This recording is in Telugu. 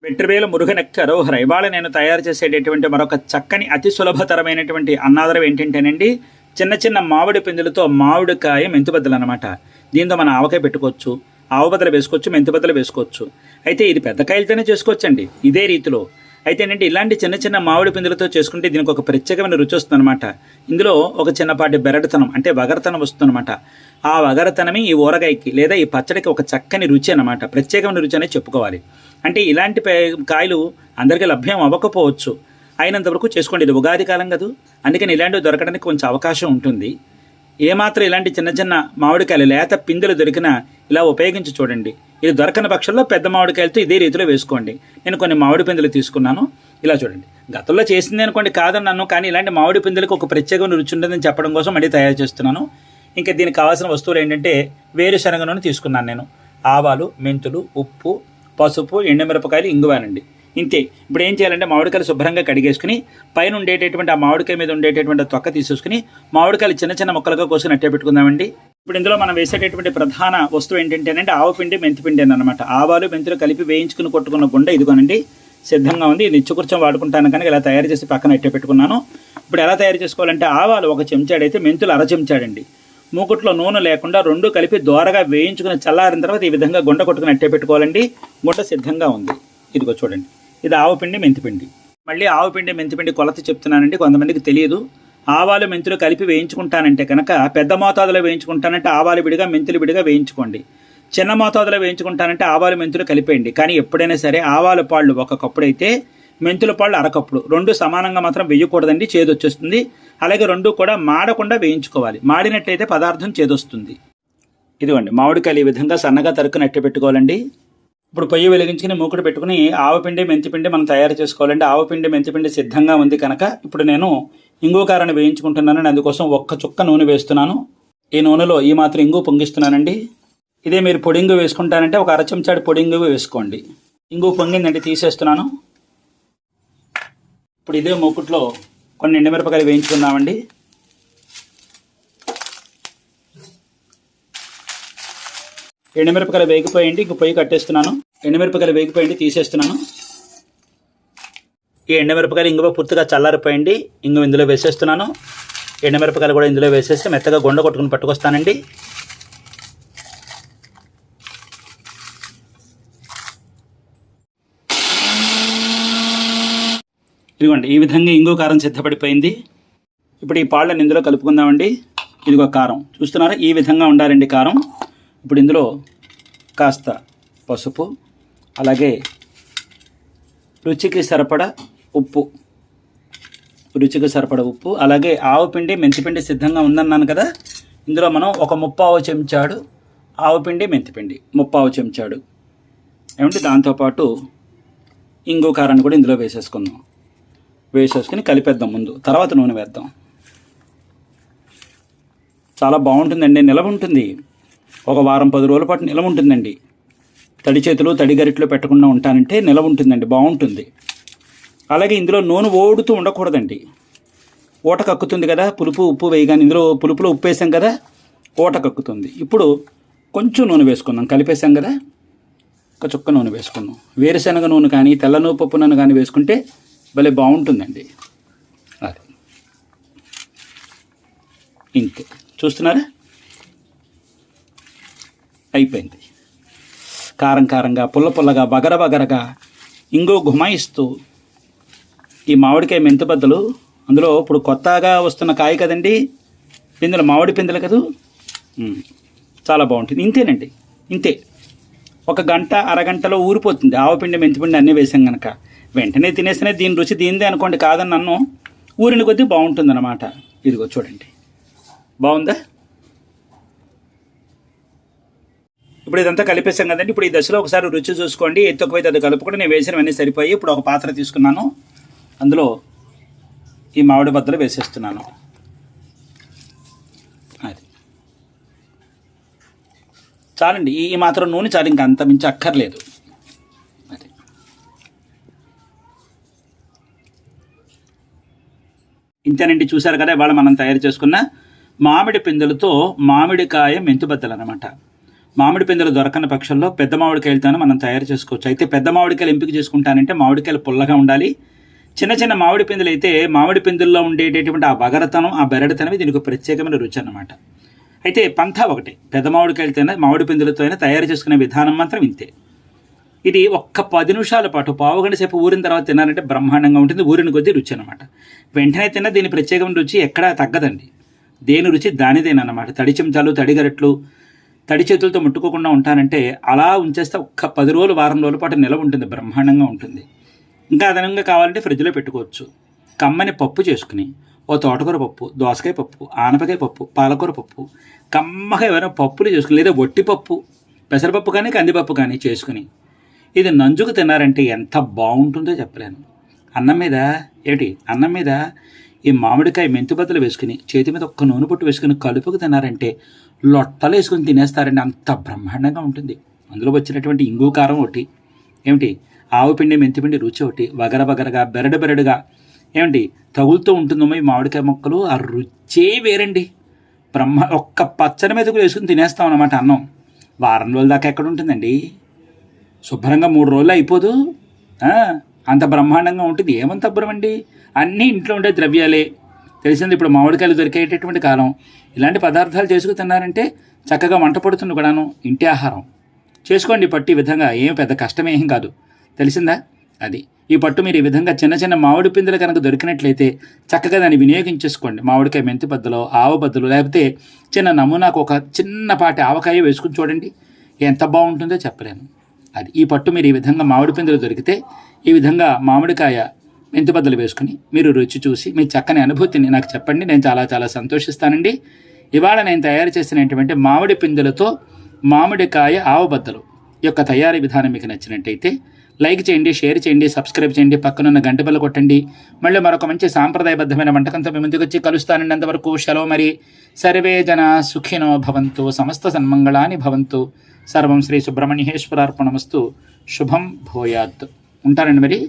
వెట్రివేల మురుగనెక్క అరోహర. ఇవాళ నేను తయారు చేసేటటువంటి మరొక చక్కని అతి సులభతరమైనటువంటి అన్నాదరం ఏంటంటేనండి, చిన్న చిన్న మామిడి పిందులతో మామిడికాయ మెంతిబద్దలు అనమాట. దీంతో మనం ఆవకాయ పెట్టుకోవచ్చు, ఆవు బద్దలు వేసుకోవచ్చు, మెంతిబద్దలు వేసుకోవచ్చు. అయితే ఇది పెద్ద కాయలతోనే చేసుకోవచ్చండి ఇదే రీతిలో. అయితే ఏంటంటే ఇలాంటి చిన్న చిన్న మామిడి పిందులతో చేసుకుంటే దీనికి ఒక ప్రత్యేకమైన రుచి వస్తుందన్నమాట. ఇందులో ఒక చిన్నపాటి బెరడుతనం అంటే వగరతనం వస్తుందన్నమాట. ఆ వగరతనమే ఈ ఊరగాయకి లేదా ఈ పచ్చడికి ఒక చక్కని రుచి అనమాట, ప్రత్యేకమైన రుచి అనేది చెప్పుకోవాలి. అంటే ఇలాంటి కాయలు అందరికీ లభ్యం అవ్వకపోవచ్చు, అయినంతవరకు చేసుకోండి. ఇది ఉగాది కాలం కదా, అందుకని ఇలాంటివి దొరకడానికి కొంచెం అవకాశం ఉంటుంది. ఏమాత్రం ఇలాంటి చిన్న చిన్న మామిడికాయలు లేత పిందెలు దొరికినా ఇలా ఉపయోగించి చూడండి. ఇది దొరకని పక్షంలో పెద్ద మామిడికాయలతో ఇదే రీతిలో వేసుకోండి. నేను కొన్ని మామిడి పిందెలు తీసుకున్నాను, ఇలా చూడండి. గతంలో చేసింది అనుకోండి కాదన్నాను, కానీ ఇలాంటి మామిడి పిందెలకు ఒక ప్రత్యేకమైన రుచి ఉంటుందని చెప్పడం కోసం మళ్ళీ తయారు చేస్తున్నాను. ఇంకా దీనికి కావాల్సిన వస్తువులు ఏంటంటే వేరుశనగ నూనె తీసుకున్నాను నేను, ఆవాలు, మెంతులు, ఉప్పు, పసుపు, ఎండుమిరపకాయలు, ఇంగువానండి. ఇంతే. ఇప్పుడు ఏం చేయాలంటే మామిడికాయలు శుభ్రంగా కడిగేసుకుని పైన ఉండేటటువంటి ఆ మామిడికాయ మీద ఉండేటటువంటి తొక్క తీసేసుకుని మామిడికాయలు చిన్న చిన్న ముక్కలుగా కోసుకుని అట్టే పెట్టుకుందామండి. ఇప్పుడు ఇందులో మనం వేసేటటువంటి ప్రధాన వస్తువు ఏంటంటేనంటే ఆవపిండి, మెంతిపిండి అనమాట. ఆవాలు, మెంతులు కలిపి వేయించుకుని కొట్టుకున్న గుండ ఇదిగోనండి సిద్ధంగా ఉంది. ఇది నిత్యకృత్యం వాడుకుంటాను కనుక ఇలా తయారు చేసి పక్కన అట్టే పెట్టుకున్నాను. ఇప్పుడు ఎలా తయారు చేసుకోవాలంటే ఆవాలు 1 చెంచాడైతే మెంతులు 1/2 చెంచాడండి. మూకుట్లో నూనె లేకుండా 2 కలిపి దోరగా వేయించుకుని చల్లారిన తర్వాత ఈ విధంగా గుండ కొట్టుకుని అట్టే పెట్టుకోవాలండి. గుండ సిద్ధంగా ఉంది. ఇదిగో చూడండి, ఇది ఆవపిండి, మెంతిపిండి. మళ్ళీ ఆవపిండి, మెంతిపిండి కొలత చెప్తున్నానండి, కొంతమందికి తెలియదు. ఆవాలు, మెంతులు కలిపి వేయించుకుంటానంటే కనుక పెద్ద మోతాదులో వేయించుకుంటానంటే ఆవాలు విడిగా, మెంతులు విడిగా వేయించుకోండి. చిన్న మోతాదులో వేయించుకుంటానంటే ఆవాలు, మెంతులు కలిపేయండి. కానీ ఎప్పుడైనా సరే ఆవాల పాళ్ళు 1 కప్పుడైతే మెంతుల పాళ్ళు 1/2 కప్పులు, 2 సమానంగా మాత్రం వేయకూడదండి, చేదు వచ్చేస్తుంది. అలాగే 2 కూడా మాడకుండా వేయించుకోవాలి. మాడినట్టయితే పదార్థం చేదొస్తుంది. ఇదిగోండి మామిడికాయలు ఈ విధంగా సన్నగా తరుక్కుని అట్టే పెట్టుకోవాలండి. ఇప్పుడు పొయ్యి వెలిగించుకుని మూకుడు పెట్టుకుని ఆవపిండి, మెంతిపిండి మనం తయారు చేసుకోవాలండి. ఆవపిండి, మెంతిపిండి సిద్ధంగా ఉంది కనుక ఇప్పుడు నేను ఇంగువ కారాన్ని వేయించుకుంటున్నానండి. అందుకోసం 1 చుక్క నూనె వేస్తున్నాను. ఈ నూనెలో ఈ మాత్రం ఇంగువ పొంగిస్తున్నానండి. ఇదే మీరు పొడి ఇంగువ వేసుకుంటానంటే 1 అర చెంచాడు పొడి ఇంగువ వేసుకోండి. ఇంగువ పొంగిందండి, తీసేస్తున్నాను. ఇప్పుడు ఇదే మూకుట్లో కొన్ని ఎండుమిరపకాయలు వేయించుకుందామండి. ఎండుమిరపకాయలు వేగిపోయింది, ఇంక పొయ్యి కట్టేస్తున్నాను. ఎండుమిరపకాయలు వేగిపోయింది, తీసేస్తున్నాను. ఈ ఎండుమిరపకాయలు ఇంగువ పూర్తిగా చల్లారిపోయింది, ఇంగువ ఇందులో వేసేస్తున్నాను. ఎండుమిరపకాయలు కూడా ఇందులో వేసేసి మెత్తగా గుండ కొట్టుకుని పట్టుకొస్తానండి. ఇదిగోండి ఈ విధంగా ఇంగువ కారం సిద్ధపడిపోయింది. ఇప్పుడు ఈ పాళ్ళని ఇందులో కలుపుకుందామండి. ఇదిగో కారం చూస్తున్నారా, ఈ విధంగా ఉండాలండి కారం. ఇప్పుడు ఇందులో కాస్త పసుపు, అలాగే రుచికి సరిపడా ఉప్పు, అలాగే ఆవపిండి, మెంతిపిండి సిద్ధంగా ఉందన్నాను కదా. ఇందులో మనం 1/3 చెంచాడు ఆవపిండి, మెంతిపిండి 1/3 చెంచాడు ఏమంటే, దాంతోపాటు ఇంగు కారాన్ని కూడా ఇందులో వేసేసుకుని కలిపేద్దాం. ముందు తర్వాత నూనె వేద్దాం. చాలా బాగుంటుందండి, నిలవ ఉంటుంది. 1 వారం 10 రోజుల పాటు నిలవ ఉంటుందండి. తడి చేతులు, తడి గరిట్లో పెట్టకుండా ఉంటానంటే నిలవ ఉంటుందండి, బాగుంటుంది. అలాగే ఇందులో నూనె ఓడుతూ ఉండకూడదండి, ఓట కక్కుతుంది కదా. పులుపు, ఉప్పు వేయగానే ఇందులో పులుపులో ఉప్పు వేసాం కదా, ఓట కక్కుతుంది. ఇప్పుడు కొంచెం నూనె వేసుకుందాం, కలిపేసాం కదా, 1 చుక్క నూనె వేసుకుందాం. వేరుశనగ నూనె కానీ తెల్లనూపప్పు నూనె కానీ వేసుకుంటే భలే బాగుంటుందండి. అది ఇంతే, చూస్తున్నారా, అయిపోయింది. కారం కారంగా, పుల్లగా, బగరగా ఇంగో గుమాయిస్తూ ఈ మామిడికాయ మెంతిబద్దలు. అందులో ఇప్పుడు కొత్తగా వస్తున్న కాయ కదండి, పిందెలు, మామిడి పిందెలు కదూ, చాలా బాగుంటుంది. ఇంతేనండి, ఇంతే. 1 గంట, అరగంటలో ఊరిపోతుంది. ఆవపిండి, మెంతిపిండి అన్నీ వేసాం కనుక వెంటనే తినేసినా దీని రుచి దీనిదే అనుకోండి, కాదని నన్ను ఊరిన కొద్దీ బాగుంటుంది అన్నమాట. ఇదిగో చూడండి, బాగుందా. ఇప్పుడు ఇదంతా కలిపేసాం కదండి. ఇప్పుడు ఈ దశలో ఒకసారి రుచి చూసుకోండి, ఎత్తుకపోతే అది కలుపుకొని నేను వేసినవన్నీ సరిపోయి ఇప్పుడు ఒక పాత్ర తీసుకున్నాను, అందులో ఈ మామిడి బద్దలు వేసేస్తున్నాను. అది చాలండి, ఈ మాత్రం నూనె చాలు, ఇంకా అంత మించి అక్కర్లేదు. అది ఇంతేనండి, చూసారు కదా ఇవాళ మనం తయారు చేసుకున్న మామిడి పిందెలతో మామిడికాయ మెంతిబద్దలు అనమాట. మామిడి పిందెలు దొరకని పక్షంలో పెద్ద మామిడికాయలతోనే మనం తయారు చేసుకోవచ్చు. అయితే పెద్ద మామిడికాయలు ఎంపిక చేసుకుంటానంటే మామిడికాయలు పుల్లగా ఉండాలి. చిన్న చిన్న మామిడి పిందెలు అయితే మామిడి పిందెల్లో ఉండేటటువంటి ఆ వగరతనం, ఆ బెరడుతనం దీనికి ప్రత్యేకమైన రుచి అన్నమాట. అయితే పంథా ఒకటి, పెద్ద మామిడికాయలతోనే మామిడి పిందెలతో తయారు చేసుకునే విధానం మాత్రం ఇంతే. ఇది ఒక్క 10 నిమిషాల పాటు, పావుగంట సేపు ఊరిన తర్వాత తిన్నారంటే బ్రహ్మాండంగా ఉంటుంది. ఊరిన కొద్దీ రుచి అనమాట. వెంటనే తిన్న దీని ప్రత్యేకమైన రుచి ఎక్కడా తగ్గదండి. దేని రుచి దానిదేనమాట. తడి చెంచాలు, తడి గరెట్లు, తడి చేతులతో ముట్టుకోకుండా ఉంటానంటే అలా ఉంచేస్తే ఒక్క 10 రోజులు, వారం రోజుల పాటు నిలవ ఉంటుంది, బ్రహ్మాండంగా ఉంటుంది. ఇంకా అదనంగా కావాలంటే ఫ్రిడ్జ్లో పెట్టుకోవచ్చు. కమ్మని పప్పు చేసుకుని, ఓ తోటకూర పప్పు, దోసకాయ పప్పు, ఆనపకాయ పప్పు, పాలకూర పప్పు, కమ్మగా ఏమైనా పప్పులు చేసుకుని, లేదా ఒట్టి పప్పు, పెసరపప్పు కానీ కందిపప్పు కానీ చేసుకుని ఇది నంజుకు తిన్నారంటే ఎంత బాగుంటుందో చెప్పలేను. అన్నం మీద ఈ మామిడికాయ మెంతిబద్దలు వేసుకుని, చేతి మీద ఒక్క నూనె పొట్టు వేసుకుని కలుపుకు తిన్నారంటే లొట్టలు వేసుకుని తినేస్తారండి, అంత బ్రహ్మాండంగా ఉంటుంది. అందులో వచ్చినటువంటి ఇంగు కారం ఒకటి, ఆవు పిండి మెంతిపిండి రుచి ఒకటి, వగరగా బెరడుగా తగులుతూ ఉంటుందో ఈ మామిడికాయ ముక్కలు, ఆ రుచే వేరండి. ఒక్క పచ్చడి మెతుకులు వేసుకుని తినేస్తాం అన్నమాట. అన్నం వారం రోజుల దాకా ఎక్కడ ఉంటుందండి, శుభ్రంగా 3 రోజులు అయిపోదు, అంత బ్రహ్మాండంగా ఉంటుంది. ఏమంత అబ్బురమండి, అన్నీ ఇంట్లో ఉండే ద్రవ్యాలే. తెలిసింది ఇప్పుడు మామిడికాయలు దొరికేటటువంటి కాలం. ఇలాంటి పదార్థాలు చేసుకు తిన్నారంటే చక్కగా వంట పడుతుంది కూడాను. ఇంటి ఆహారం చేసుకోండి పట్టు. ఈ విధంగా ఏం పెద్ద కష్టమేం కాదు, తెలిసిందా? అది ఈ పట్టు మీరు ఈ విధంగా చిన్న చిన్న మామిడి పిందెలు కనుక దొరికినట్లయితే చక్కగా దాన్ని వినియోగించేసుకోండి. మామిడికాయ మెంతి బద్దలో, ఆవ బద్దలు, లేకపోతే చిన్న నమూనాకు ఒక చిన్నపాటి ఆవకాయ వేసుకుని చూడండి, ఎంత బాగుంటుందో చెప్పలేను. అది ఈ పట్టు మీరు ఈ విధంగా మామిడి పిందెలు దొరికితే ఈ విధంగా మామిడికాయ మెంతి బద్దలు వేసుకుని మీరు రుచి చూసి మీ చక్కని అనుభూతిని నాకు చెప్పండి. నేను చాలా చాలా సంతోషిస్తానండి. ఇవాళ నేను తయారు చేసినటువంటి మామిడి పిందెలతో మామిడికాయ ఆవబద్దలు యొక్క తయారీ విధానం మీకు నచ్చినట్టయితే లైక్ చేయండి, షేర్ చేయండి, సబ్స్క్రైబ్ చేయండి, పక్కనున్న గంట బెల్ కొట్టండి. మళ్ళీ మరొక మంచి సాంప్రదాయబద్ధమైన వంటకంతో మీ ముందుకు వచ్చి కలుస్తానండి. అంతవరకు సెలవు మరి. సర్వే జన సుఖినో భవంతు, సమస్త సన్మంగళాని భవంతు, సర్వం శ్రీ సుబ్రహ్మణ్యేశ్వరార్పణమస్తు. శుభం భూయాత్. ఉంటారండి మరి.